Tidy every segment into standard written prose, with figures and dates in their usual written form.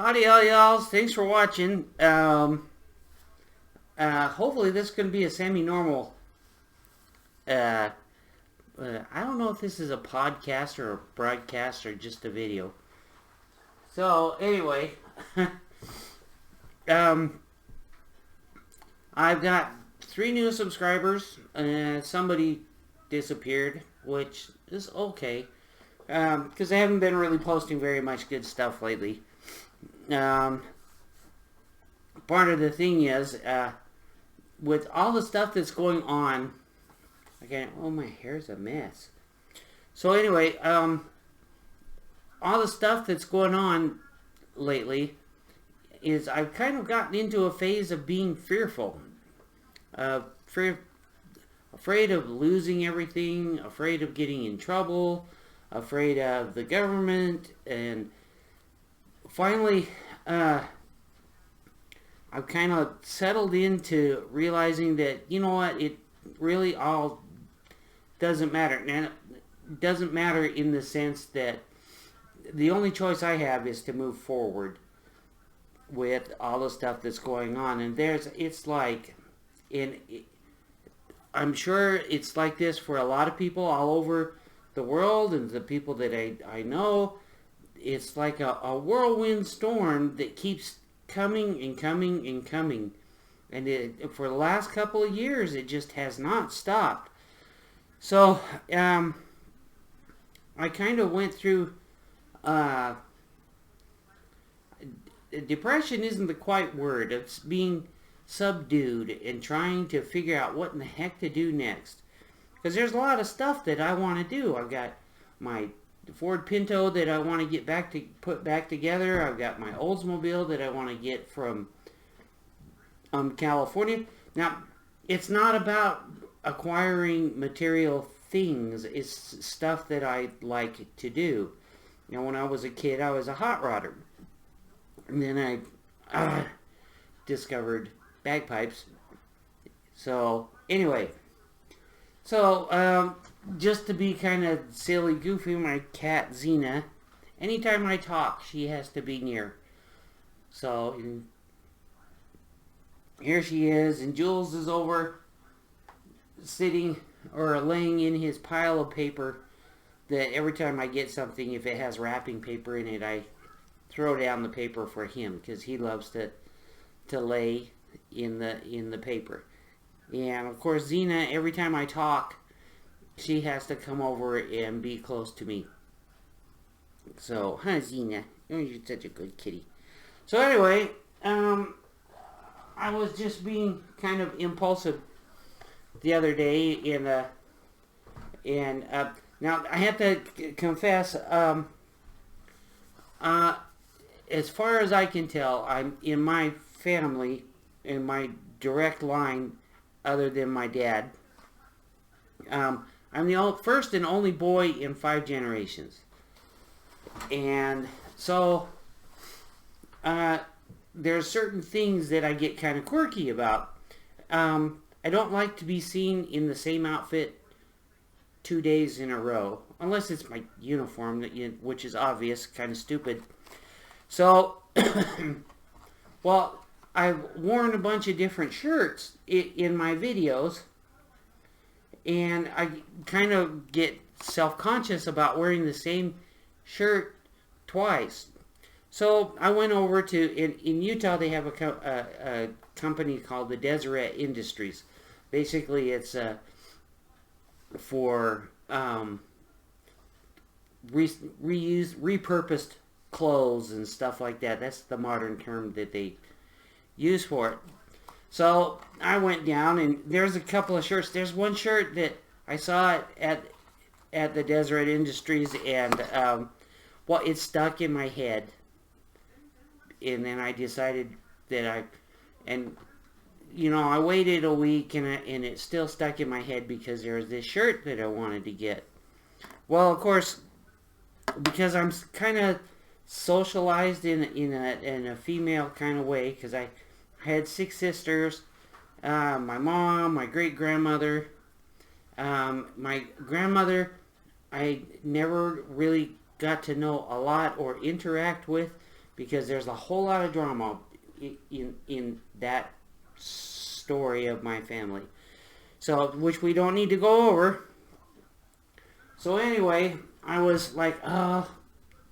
Howdy, all y'all. Thanks for watching. Hopefully this is going to be a semi-normal. Uh, I don't know if this is a podcast or a broadcast or just a video. So anyway, um, I've got 3 new subscribers. Somebody disappeared, which is okay, because I haven't been really posting very much good stuff lately. Part of the thing is, with all the stuff that's going on, oh, my hair's a mess. So anyway, all the stuff that's going on lately is I've kind of gotten into a phase of being fearful. Afraid of losing everything, afraid of getting in trouble, afraid of the government, and finally, I've kind of settled into realizing that, you know what, it really all doesn't matter. And it doesn't matter in the sense that the only choice I have is to move forward with all the stuff that's going on. And I'm sure it's like this for a lot of people all over the world, and the people that I know. It's like a whirlwind storm that keeps coming and coming and coming. And for the last couple of years, it just has not stopped. So, I kind of went through, depression isn't the quite word. It's being subdued and trying to figure out what in the heck to do next. Because there's a lot of stuff that I want to do. I've got my Ford Pinto that I want to put back together. I've got my Oldsmobile that I want to get from California. Now, it's not about acquiring material things. It's stuff that I like to do. You know, when I was a kid, I was a hot rodder. And then I discovered bagpipes. So, anyway. So, just to be kind of silly, goofy, my cat Xena, anytime I talk, she has to be near. So, here she is, and Jules is over sitting or laying in his pile of paper that every time I get something, if it has wrapping paper in it, I throw down the paper for him because he loves to lay in the paper. And of course, Xena, every time I talk, she has to come over and be close to me. So, Xena, you're such a good kitty. So anyway, I was just being kind of impulsive the other day, and now I have to confess, as far as I can tell, I'm in my family, in my direct line, other than my dad. I'm the first and only boy in 5 generations. And so, there's certain things that I get kind of quirky about. I don't like to be seen in the same outfit 2 days in a row. Unless it's my uniform, which is obvious, kind of stupid. So, well, I've worn a bunch of different shirts in my videos, and I kind of get self-conscious about wearing the same shirt twice. So I went over to, in Utah, they have a company called the Deseret Industries. Basically, it's for repurposed clothes and stuff like that. That's the modern term that they use for it. So I went down, and there's a couple of shirts. There's one shirt that I saw at the Deseret Industries, and well, it stuck in my head. And then I decided that I waited a week, and it still stuck in my head because there was this shirt that I wanted to get. Well, of course, because I'm kind of socialized in a female kind of way, because I had 6 sisters, my mom, my great-grandmother, my grandmother, I never really got to know a lot or interact with because there's a whole lot of drama in that story of my family. So, which we don't need to go over. So anyway, I was like, oh,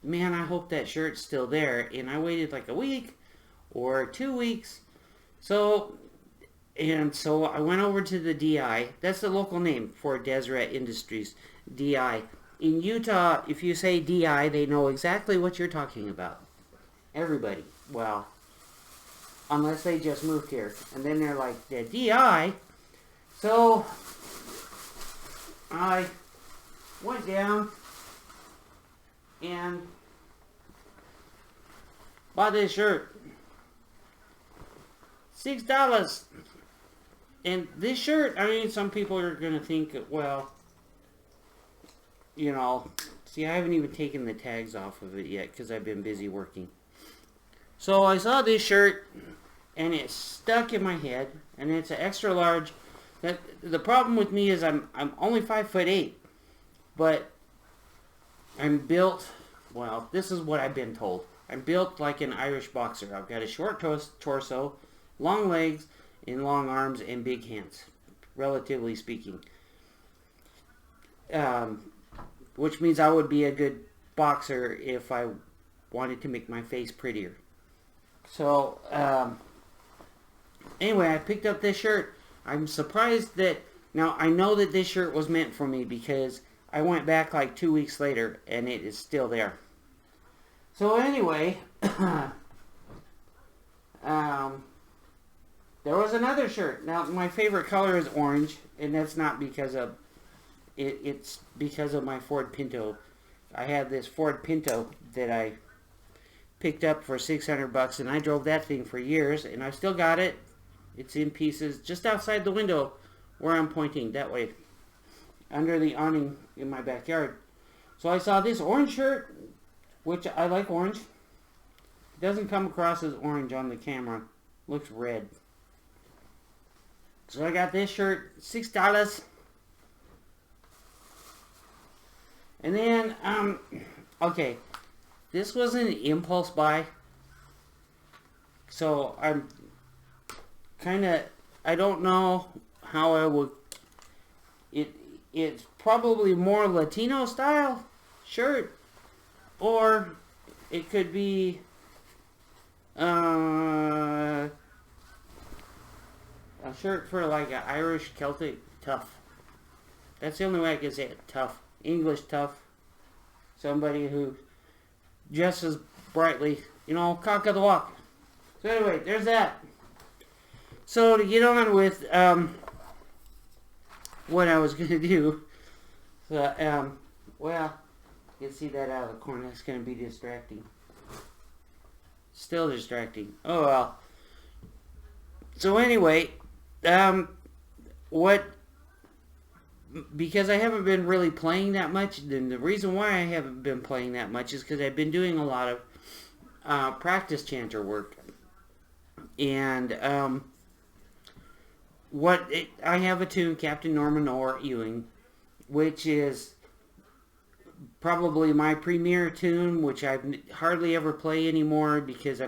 man, I hope that shirt's still there. And I waited like a week or 2 weeks. So I went over to the DI. That's the local name for Deseret Industries, DI. In Utah, if you say DI, they know exactly what you're talking about. Everybody. Well, unless they just moved here. And then they're like, the DI? So, I went down and bought this shirt. $6. And this shirt, I mean, some people are going to think, well, you know, see, I haven't even taken the tags off of it yet because I've been busy working. So I saw this shirt and it stuck in my head, and it's an extra large. The problem with me is I'm only 5'8", but I'm built, well, this is what I've been told. I'm built like an Irish boxer. I've got a short torso, long legs, and long arms, and big hands, relatively speaking. Which means I would be a good boxer if I wanted to make my face prettier. So, anyway, I picked up this shirt. I'm surprised that, now I know that this shirt was meant for me because I went back like 2 weeks later and it is still there. So anyway, there was another shirt. Now my favorite color is orange, and that's not because of it. It's because of my Ford Pinto. I had this Ford Pinto that I picked up for $600, and I drove that thing for years, and I still got it. It's in pieces just outside the window where I'm pointing, that way, under the awning in my backyard. So I saw this orange shirt, which I like orange. It doesn't come across as orange on the camera. Looks red. So I got this shirt, $6. And then, okay, this was an impulse buy. So I'm kind of, I don't know how I would, it's probably more Latino style shirt, or it could be a shirt for like an Irish Celtic tough. That's the only way I can say it. Tough. English tough. Somebody who dresses brightly. You know, cock of the walk. So anyway, there's that. So to get on with what I was going to do. So, well, you can see that out of the corner. That's going to be distracting. Still distracting. Oh well. So anyway, because I haven't been really playing that much, then the reason why I haven't been playing that much is because I've been doing a lot of practice chanter work. And I have a tune, Captain Norman or Ewing, which is probably my premier tune, which I hardly ever play anymore because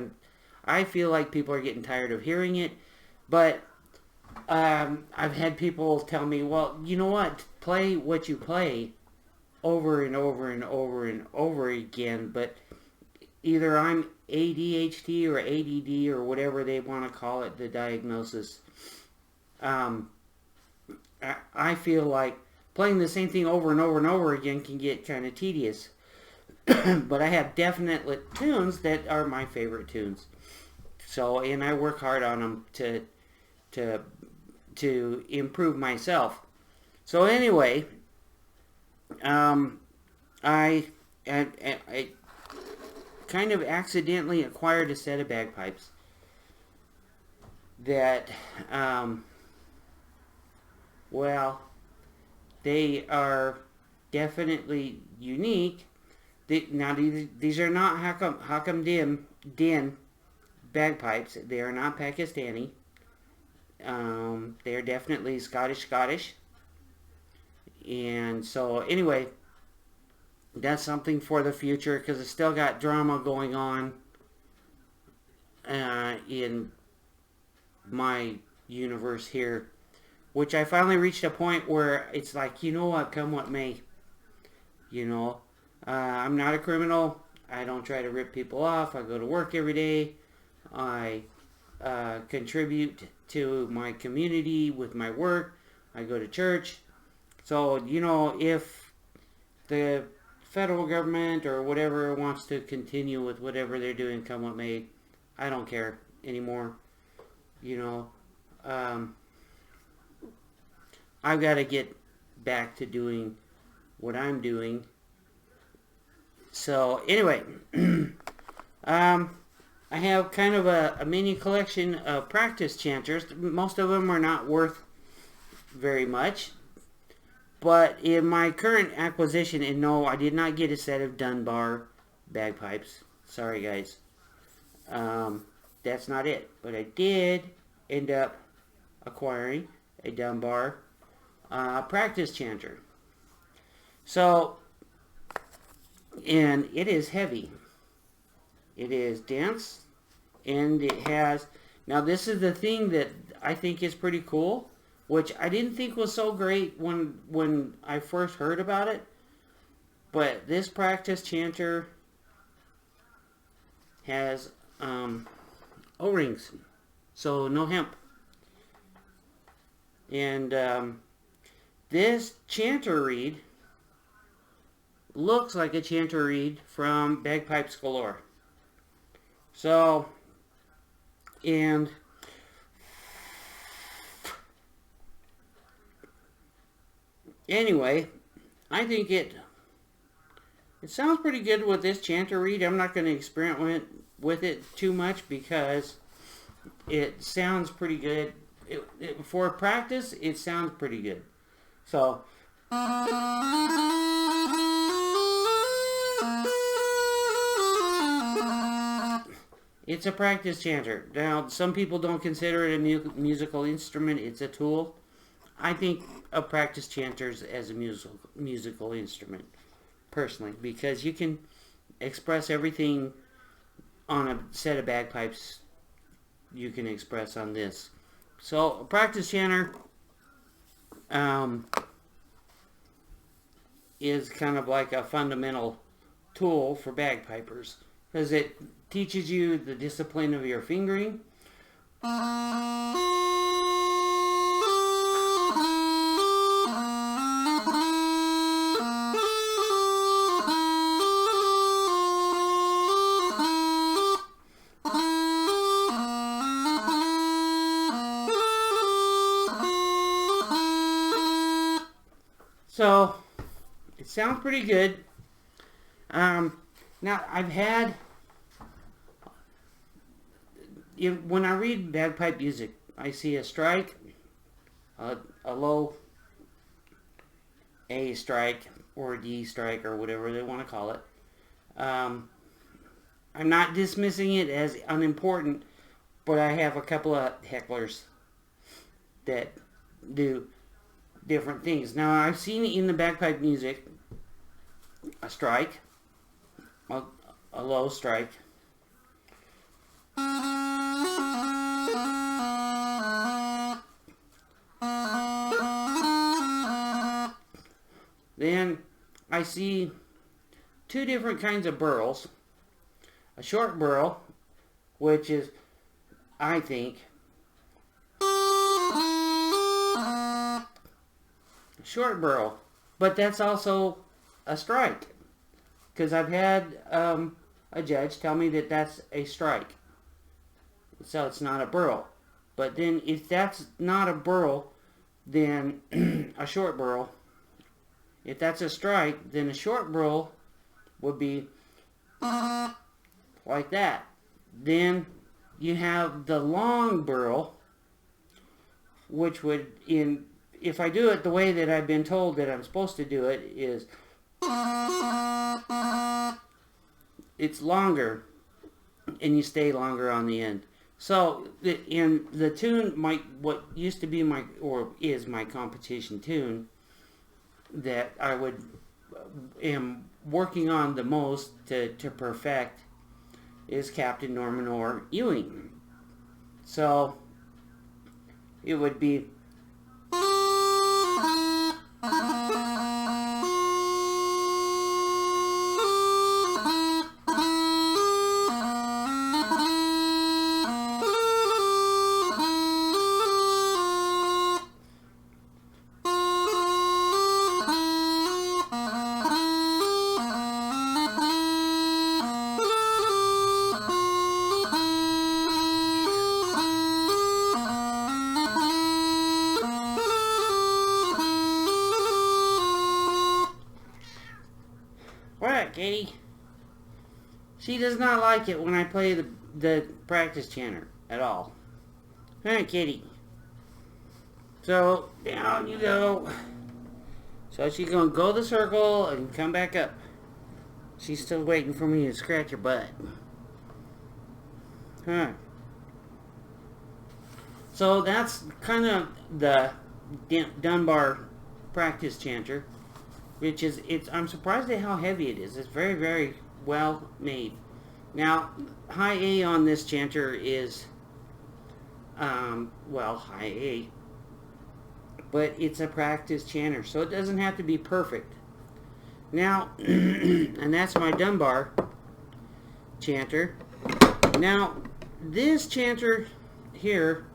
I feel like people are getting tired of hearing it. But I've had people tell me, well, you know what? Play what you play over and over and over and over again. But either I'm ADHD or ADD or whatever they want to call it, the diagnosis. I feel like playing the same thing over and over and over again can get kind of tedious. But I have definite tunes that are my favorite tunes. So, and I work hard on them to improve myself. So anyway, I kind of accidentally acquired a set of bagpipes that, well, they are definitely unique. Now these are not Hakam Din bagpipes. They are not Pakistani. They are definitely Scottish. And so anyway, that's something for the future because it's still got drama going on in my universe here, which I finally reached a point where it's like, you know what, come what may. You know, I'm not a criminal. I don't try to rip people off. I go to work every day. I contribute to my community with my work. I go to church. So, you know, if the federal government or whatever wants to continue with whatever they're doing, come what may, I don't care anymore. You know, I've got to get back to doing what I'm doing. So anyway, I have kind of a mini collection of practice chanters. Most of them are not worth very much. But in my current acquisition, and no, I did not get a set of Dunbar bagpipes. Sorry, guys. That's not it. But I did end up acquiring a Dunbar practice chanter. So, and it is heavy. It is dense, and it has, now this is the thing that I think is pretty cool, which I didn't think was so great when I first heard about it, but this practice chanter has O-rings, so no hemp. And this chanter reed looks like a chanter reed from Bagpipes Galore. So, and anyway, I think it sounds pretty good with this chanter reed. I'm not going to experiment with it too much because it sounds pretty good. For practice, it sounds pretty good. So, it's a practice chanter. Now, some people don't consider it a musical instrument. It's a tool. I think of practice chanters as a musical instrument, personally, because you can express everything on a set of bagpipes you can express on this. So, a practice chanter is kind of like a fundamental tool for bagpipers, because it teaches you the discipline of your fingering. So, it sounds pretty good. Now, I've had, when I read bagpipe music, I see a strike, a low A strike, or a D strike, or whatever they want to call it. I'm not dismissing it as unimportant, but I have a couple of hecklers that do different things. Now, I've seen in the bagpipe music a strike, a low strike, then I see two different kinds of burls. A short burl, which is, I think, short burl, but that's also a strike, because I've had a judge tell me that that's a strike, so it's not a burl. But then if that's not a burl, then a short burl. If that's a strike, then a short burl would be like that. Then you have the long burl, which would, if I do it the way that I've been told that I'm supposed to do it, is it's longer, and you stay longer on the end. So, in the tune, what used to be or is my competition tune that I am working on the most to perfect is Captain Norman Orr Ewing. So it would be what, Katie? She does not like it when I play the practice chanter at all. Alright, Katie. So, down you go. So she's going to go the circle and come back up. She's still waiting for me to scratch her butt. Huh. So that's kind of the Dunbar practice chanter, which is, I'm surprised at how heavy it is. It's very, very well made. Now, high A on this chanter is, well, high A, but it's a practice chanter, so it doesn't have to be perfect. Now, and that's my Dunbar chanter. Now, this chanter here,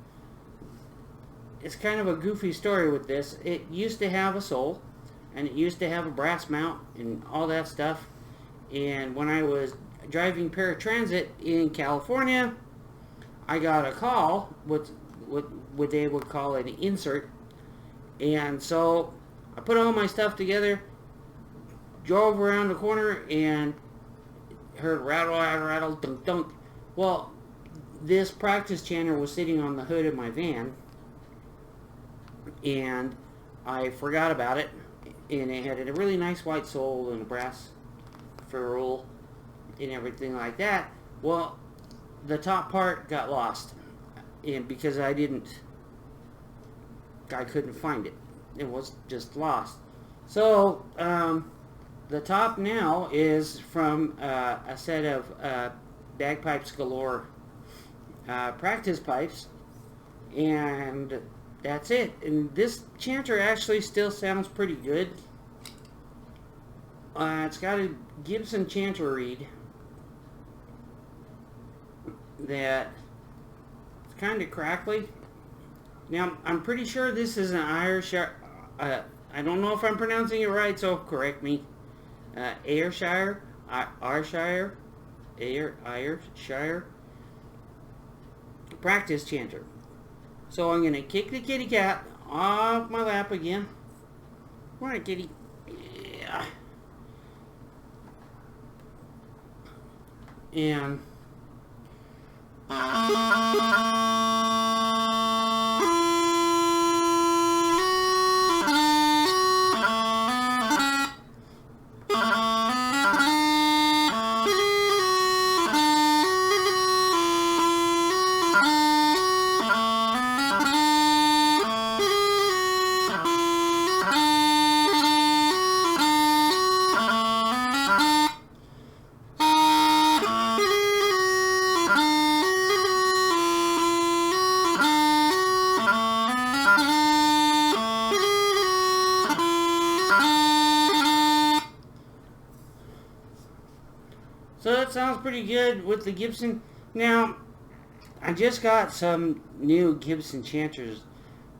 it's kind of a goofy story with this. It used to have a sole, and it used to have a brass mount and all that stuff. And when I was driving paratransit in California, I got a call, what they would call an insert. And so I put all my stuff together, drove around the corner, and heard rattle, rattle, rattle, dunk, dunk. Well, this practice chanter was sitting on the hood of my van, and I forgot about it. And it had a really nice white sole and a brass ferrule and everything like that. Well, the top part got lost, and because I couldn't find it. It was just lost. So the top now is from a set of Bagpipes Galore practice pipes, and that's it. And this chanter actually still sounds pretty good. It's got a Gibson chanter reed that it's kind of crackly. Now, I'm pretty sure this is an Ayrshire. I don't know if I'm pronouncing it right, so correct me. Ayrshire, practice chanter. So I'm going to kick the kitty cat off my lap again. Come on, kitty. Yeah. And so that sounds pretty good with the Gibson. Now, I just got some new Gibson chanters,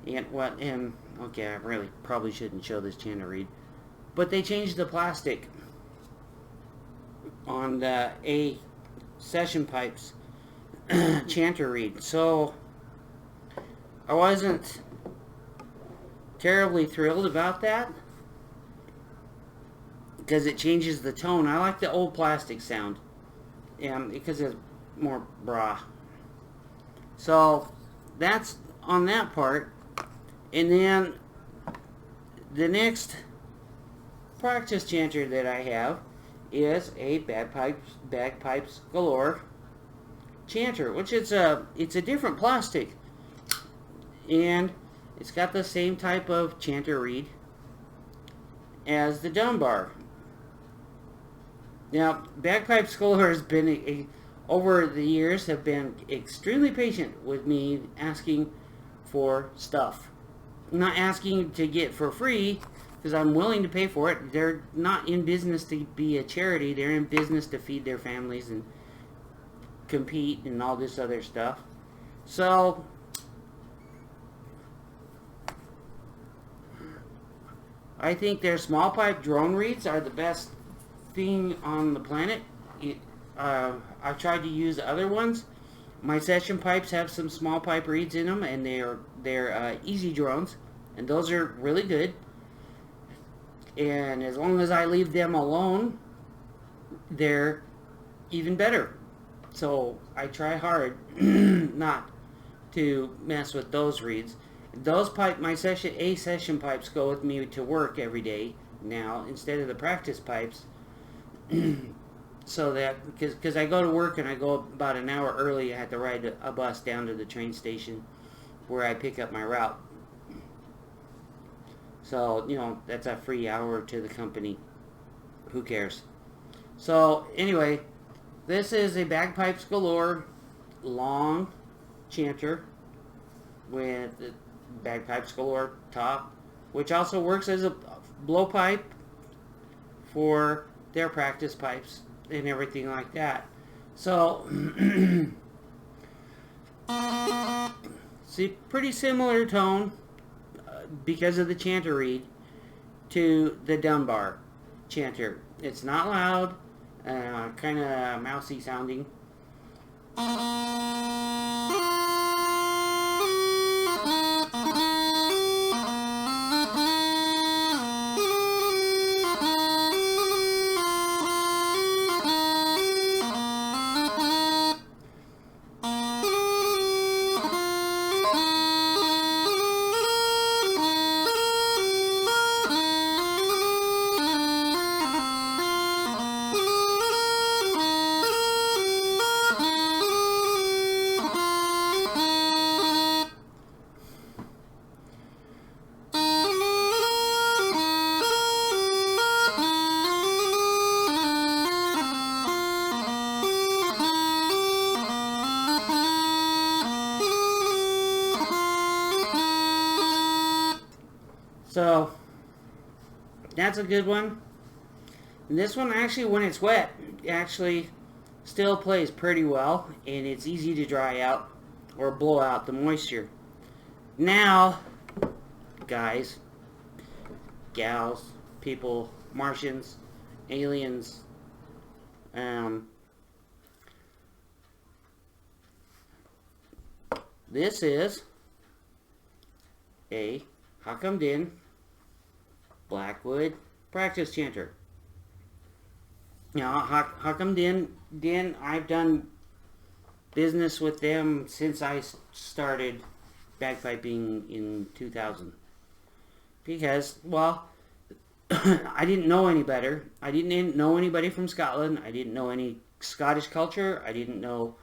and okay, I really probably shouldn't show this chanter reed, but they changed the plastic on the A session pipes chanter reed. So I wasn't terribly thrilled about that, because it changes the tone. I like the old plastic sound, because it's more bra. So that's on that part. And then the next practice chanter that I have is a Bagpipes Galore chanter, which it's a different plastic, and it's got the same type of chanter reed as the Dunbar. Now, Bagpipes Galore has been over the years have been extremely patient with me asking for stuff. I'm not asking to get for free because I'm willing to pay for it. They're not in business to be a charity. They're in business to feed their families and compete and all this other stuff. So I think their small pipe drone reeds are the best thing on the planet. I've tried to use other ones. My session pipes have some small pipe reeds in them, and they're easy drones, and those are really good. And as long as I leave them alone, they're even better. So I try hard not to mess with those reeds. Those my session pipes go with me to work every day now instead of the practice pipes. So that because I go to work and I go about an hour early, I have to ride a bus down to the train station where I pick up my route. So that's a free hour to the company. Who cares? So anyway, this is a bagpipes galore long chanter with the bagpipes galore top, which also works as a blowpipe for their practice pipes and everything like that. So see, pretty similar tone because of the chanter reed to the Dunbar chanter. It's not loud, kind of mousy sounding. So that's a good one. And this one actually, when it's wet, actually still plays pretty well, and it's easy to dry out or blow out the moisture. Now, guys, gals, people, Martians, aliens, this is a Hakam Din Blackwood practice chanter. Now, Hakam Din, I've done business with them since I started bagpiping in 2000. Because, well, I didn't know any better. I didn't know anybody from Scotland. I didn't know any Scottish culture. I didn't know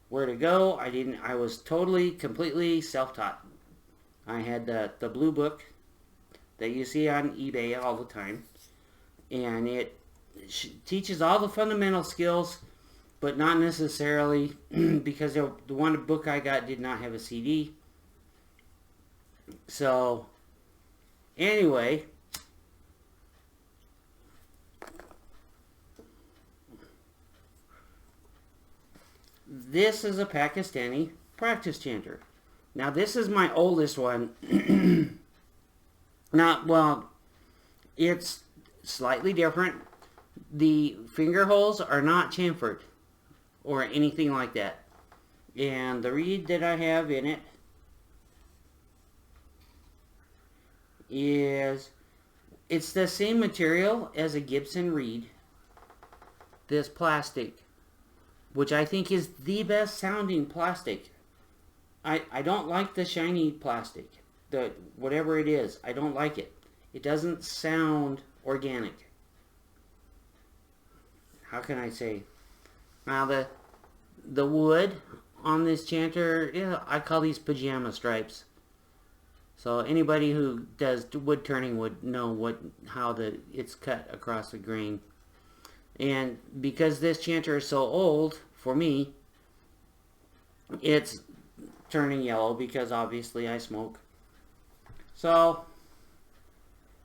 where to go. I was totally, completely self-taught. I had the blue book that you see on eBay all the time, and it teaches all the fundamental skills, but not necessarily because the one book I got did not have a CD. So anyway, this is a Pakistani practice chanter. Now this is my oldest one. Now, well, it's slightly different. The finger holes are not chamfered or anything like that. And the reed that I have in it it's the same material as a Gibson reed. This plastic, which I think is the best sounding plastic. I don't like the shiny plastic. Whatever it is, I don't like it. It doesn't sound organic. How can I say? Now the wood on this chanter, yeah, I call these pajama stripes. So anybody who does wood turning would know how it's cut across the grain. And because this chanter is so old, for me, it's turning yellow because obviously I smoke. So,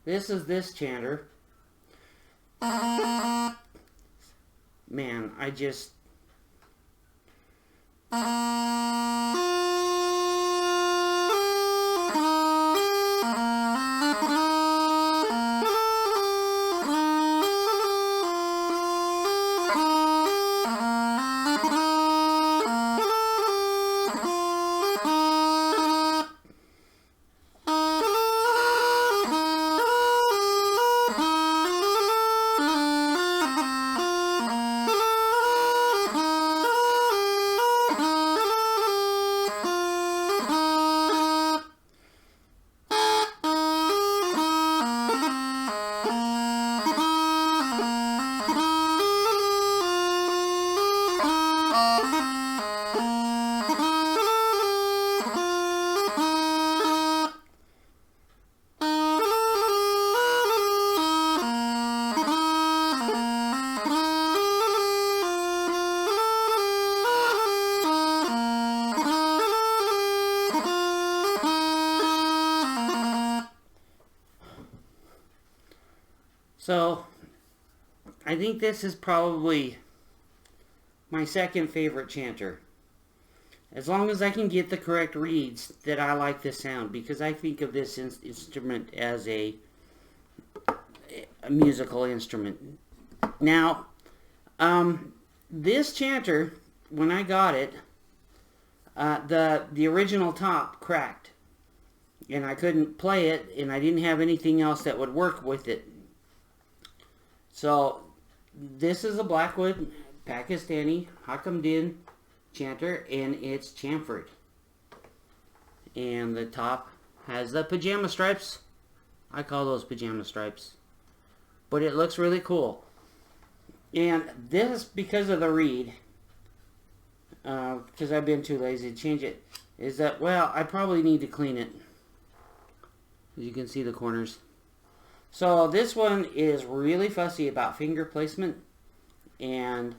this is this chanter. Man, I just... So, I think this is probably my second favorite chanter. As long as I can get the correct reeds, that I like this sound, because I think of this instrument as a musical instrument. Now, this chanter, when I got it, the original top cracked, and I couldn't play it, and I didn't have anything else that would work with it. So, this is a Blackwood Pakistani Hakam Din chanter, and it's chamfered. And the top has the pajama stripes. I call those pajama stripes. But it looks really cool. And this, because of the reed, because I've been too lazy to change it, is that, well, I probably need to clean it. As you can see the corners. So this one is really fussy about finger placement, and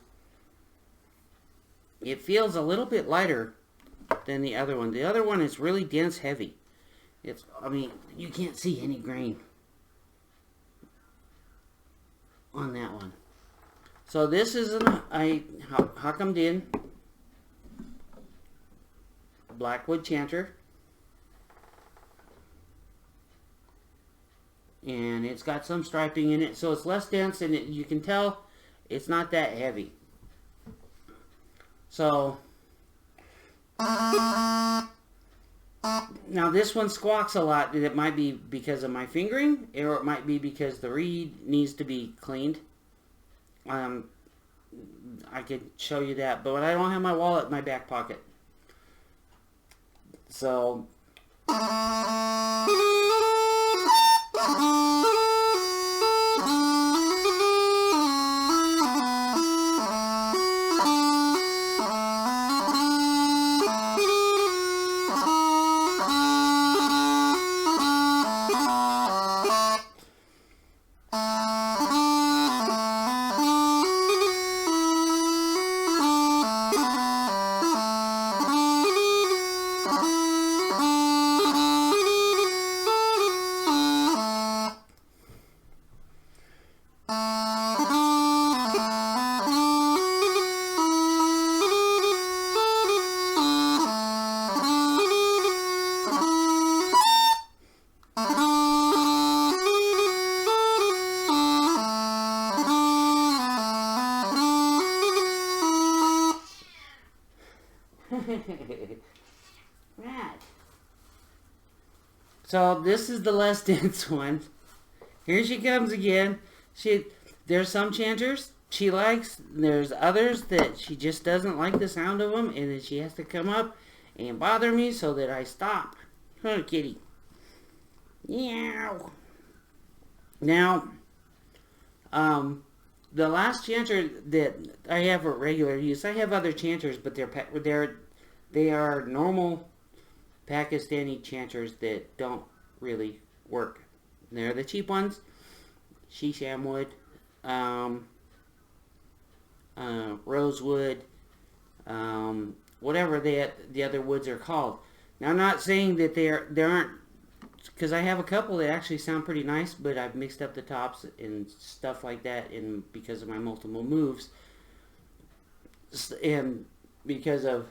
it feels a little bit lighter than the other one. The other one is really dense, heavy. I mean, you can't see any grain on that one. So this is a Hakam Din Blackwood chanter. And it's got some striping in it, so it's less dense, and you can tell it's not that heavy. So, now this one squawks a lot. It might be because of my fingering, or it might be because the reed needs to be cleaned. I could show you that, but I don't have my wallet in my back pocket. So... Right. So this is the less dense one. Here she comes again. There's some chanters she likes. There's others that she just doesn't like the sound of them, and then she has to come up and bother me so that I stop. Oh, kitty. Meow. Now, the last chanter that I have for regular use, I have other chanters, but they are normal Pakistani chanters that don't really work. They're the cheap ones. Shisham wood, rosewood, whatever the other woods are called. Now, I'm not saying that there aren't, because I have a couple that actually sound pretty nice, but I've mixed up the tops and stuff like that, and because of my multiple moves, and because of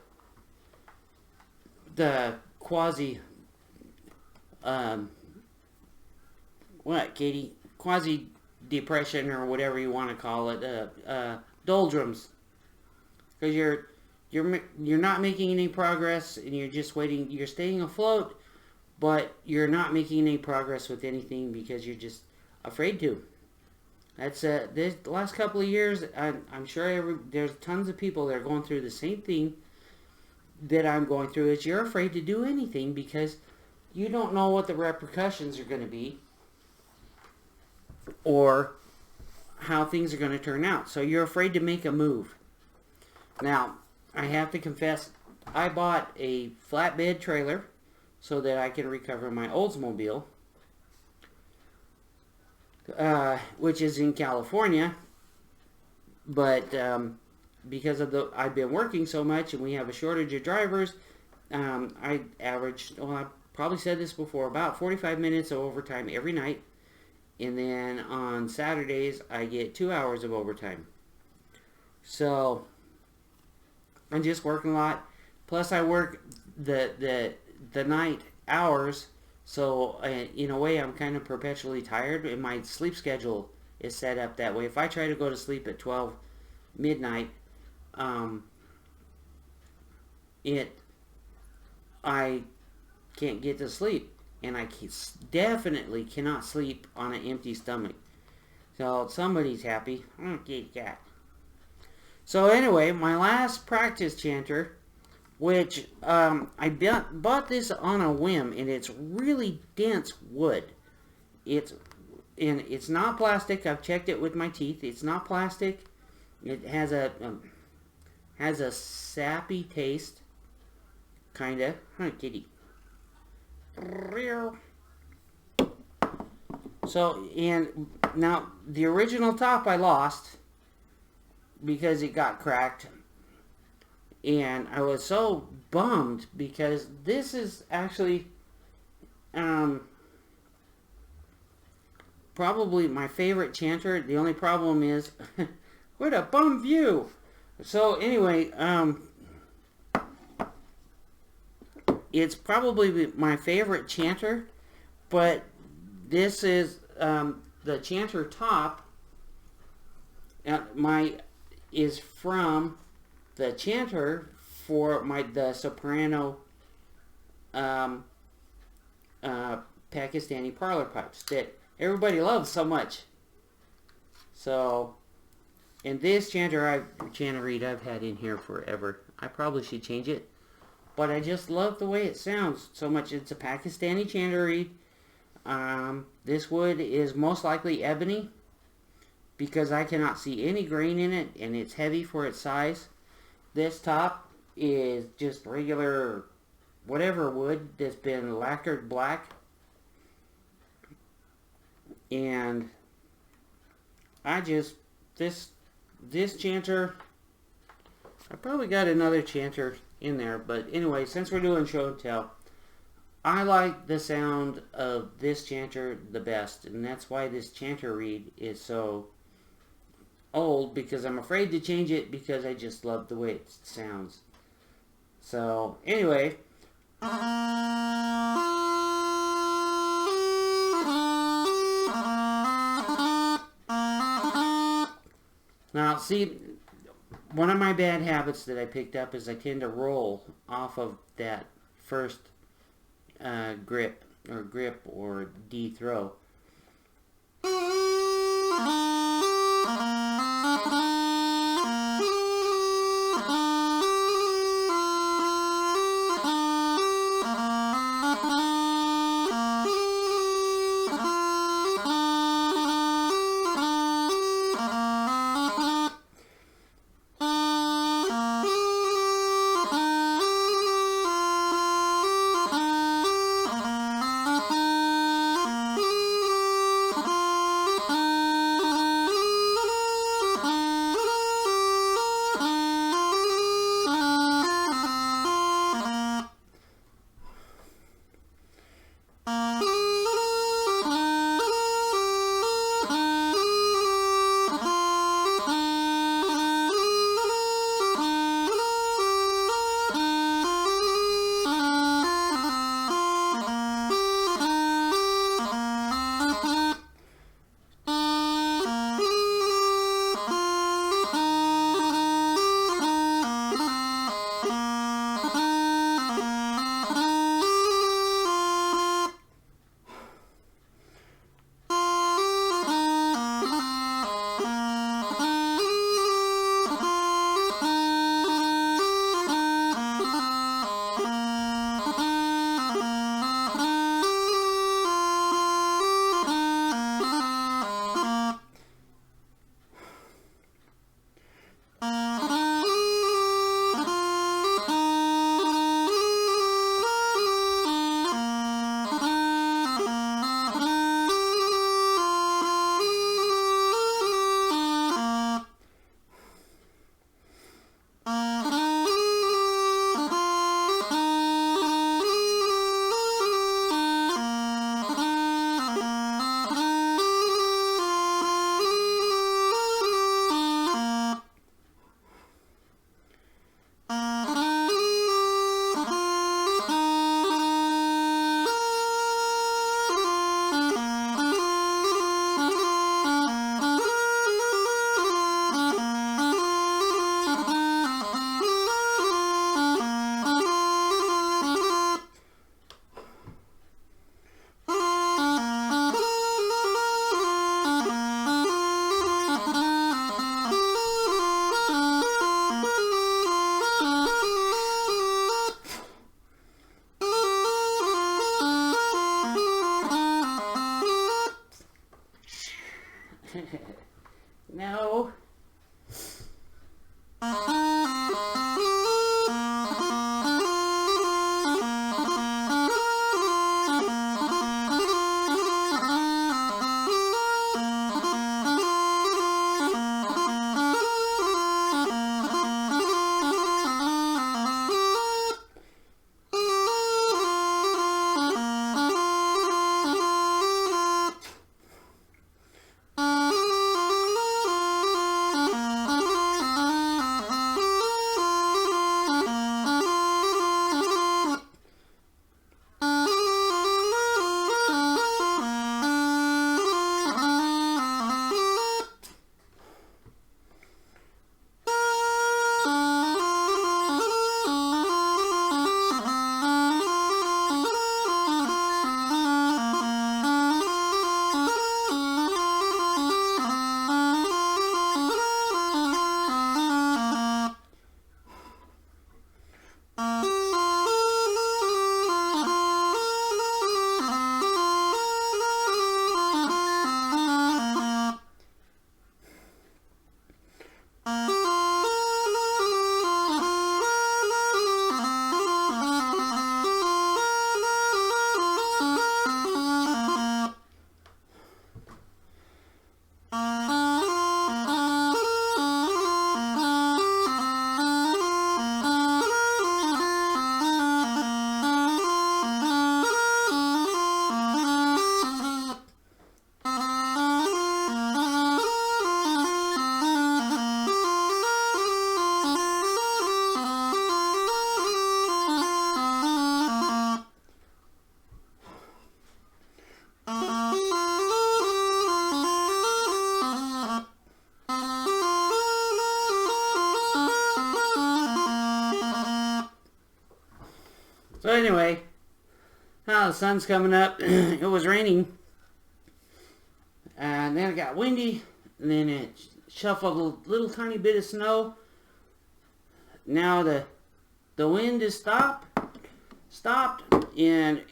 the quasi, what, Katie? Quasi depression or whatever you want to call it, doldrums, because you're not making any progress, and you're just waiting. You're staying afloat, but you're not making any progress with anything because you're just afraid to. That's this last couple of years. I'm sure there's tons of people that are going through the same thing that I'm going through. Is you're afraid to do anything because you don't know what the repercussions are going to be, or how things are going to turn out. So you're afraid to make a move. Now, I have to confess, I bought a flatbed trailer so that I can recover my Oldsmobile, which is in California. But because of I've been working so much and we have a shortage of drivers, I averaged, well, I probably said this before, about 45 minutes of overtime every night. And then on Saturdays, I get 2 hours of overtime. So I'm just working a lot. Plus, I work the night hours. So in a way, I'm kind of perpetually tired. And my sleep schedule is set up that way. If I try to go to sleep at 12 midnight, I can't get to sleep. And I definitely cannot sleep on an empty stomach. So somebody's happy. Okay, cat. So anyway, my last practice chanter, which I bought this on a whim, and it's really dense wood. It's not plastic. I've checked it with my teeth. It's not plastic. It has a sappy taste, kinda. Huh, kitty. So, and now the original top I lost because it got cracked, and I was so bummed because this is actually probably my favorite chanter. The only problem is what a bum view. So anyway, it's probably my favorite chanter, but this is the chanter top. Is from the chanter for the soprano Pakistani parlor pipes that everybody loves so much. So, and this chanter reed I've had in here forever. I probably should change it, but I just love the way it sounds so much. It's a Pakistani chanter reed. This wood is most likely ebony because I cannot see any grain in it, and it's heavy for its size. This top is just regular whatever wood that's been lacquered black. And this chanter, I probably got another chanter in there, but anyway, since we're doing show and tell, I like the sound of this chanter the best, and that's why this chanter reed is so old, because I'm afraid to change it because I just love the way it sounds. So anyway, now see, one of my bad habits that I picked up is I tend to roll off of that first grip or D throw. No. So anyway, the sun's coming up. It was raining, and then it got windy, and then it shuffled a little tiny bit of snow. Now the wind is stopped, and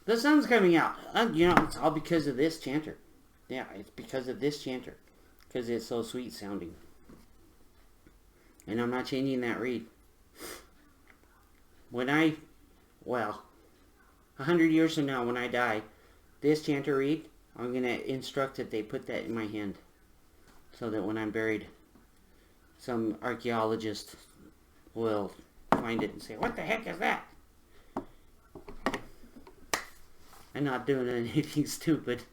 the sun's coming out. You know, it's all because of this chanter. Yeah, it's because of this chanter, because it's so sweet sounding. And I'm not changing that reed. When 100 years from now, when I die, this chanter reed, I'm going to instruct that they put that in my hand. So that when I'm buried, some archaeologist will find it and say, "What the heck is that?" I'm not doing anything stupid.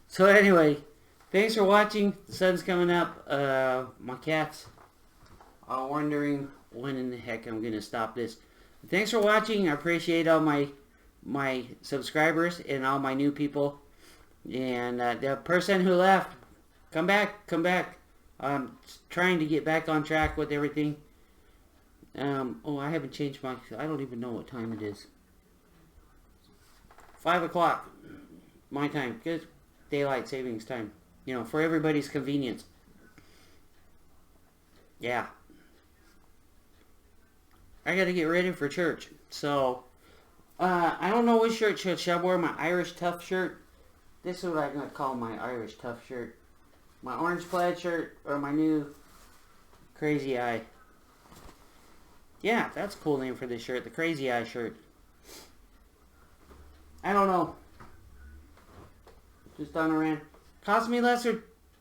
So anyway, thanks for watching. The sun's coming up. My cats are wondering when in the heck I'm going to stop this. Thanks for watching. I appreciate all my subscribers and all my new people. And the person who left, come back. I'm trying to get back on track with everything. I haven't changed my... I don't even know what time it is. 5 o'clock my time. Good daylight savings time. You know, for everybody's convenience. Yeah. I gotta get ready for church. So, I don't know which shirt should I wear. My Irish Tough shirt. This is what I'm gonna call my Irish Tough shirt. My orange plaid shirt or my new Crazy Eye. Yeah, that's a cool name for this shirt. The Crazy Eye shirt. I don't know. Just on a rant. Cost me less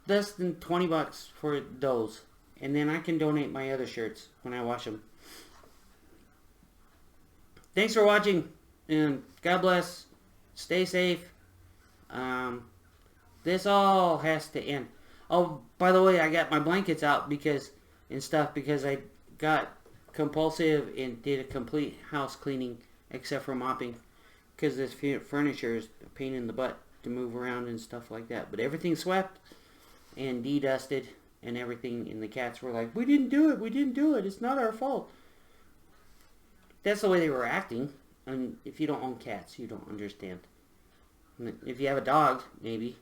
than 20 bucks for those. And then I can donate my other shirts when I wash them. Thanks for watching. And God bless. Stay safe. This all has to end. Oh, by the way, I got my blankets out because I got compulsive and did a complete house cleaning except for mopping, because this furniture is a pain in the butt to move around and stuff like that. But everything's swept and de-dusted and everything, and the cats were like, we didn't do it, it's not our fault. That's the way they were acting. And if you don't own cats, you don't understand. If you have a dog, maybe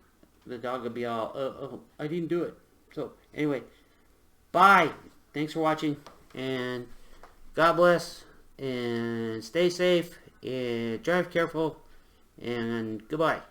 the dog will be all, oh, I didn't do it. So anyway, bye. Thanks for watching, and God bless, and stay safe, and drive careful, and goodbye.